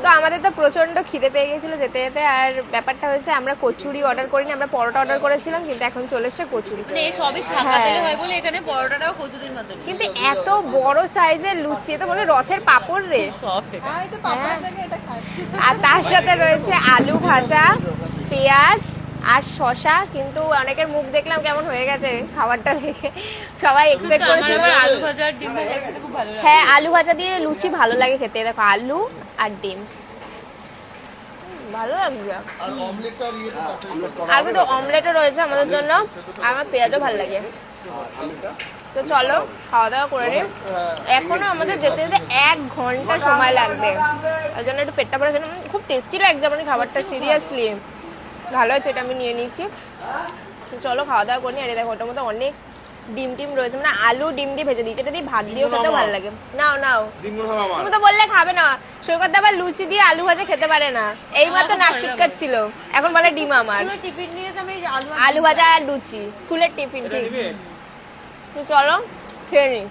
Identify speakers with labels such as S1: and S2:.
S1: তো আমাদের তো প্রচন্ড খিদে পেয়ে গেছিল যেতে যেতে, আর ব্যাপারটা হয়েছে আমরা কচুরি অর্ডার করিনি, আমরা পরোটা অর্ডার করেছিলাম, কিন্তু এখন চলে এসছে কচুরি।
S2: মানে এই সবই ছাকা তেলে হয় বলে এখানে পরোটাটাও কচুরির মতন।
S1: কিন্তু এত বড় সাইজের লুচি, তো বলে রথের পাপড় রে। আর তার সাথে রয়েছে আলু ভাজা, পেঁয়াজ আর শশা। কিন্তু অনেকের মুখ দেখলাম কেমন হয়ে গেছে খাবারটা দেখে, সবাই এক্সপেক্ট করেছিল
S2: আলু ভাজা আর ডিম ভাজা খেতে খুব ভালো লাগে।
S1: হ্যাঁ, আলু ভাজা দিয়ে লুচি ভালো লাগে খেতে। দেখো আলু আর ডিম ভালো লাগবে। আর কিন্তু অমলেটও রয়েছে আমাদের জন্য, আমার পেঁয়াজও ভালো লাগে। তো চলো খাওয়া দাওয়া করে নিই। এখনো আমাদের যেতে যেতে 1 ঘন্টা সময় লাগবে, ওই জন্য একটু পেটটা ভরে খেলাম। খুব টেস্টি লাগছে মানে খাবারটা, সিরিয়াসলি ভালো হয়েছে, এটা আমি নিয়ে নিয়েছি। তো চলো খাওয়া দাওয়া করি। আর দেখো ওটার মধ্যে অনেক ডিম টিম রয়েছে, মানে আলু ডিম দিয়ে ভেজে দিয়েছে, এটা দিয়ে ভাত দিয়েও খেতে ভালো লাগে। নাও নাও, তুমি তো বললে খাবে না। সৈকত আবার লুচি দিয়ে আলু ভাজা খেতে পারে না, এইমাত্র নাক শিটকাচ্ছিল, এখন বলে ডিম আমার।
S2: টিফিন নিয়ে আমি
S1: আলু ভাজা আর লুচি স্কুলের টিফিন। ঠিক, চলো খেয়ে নিই।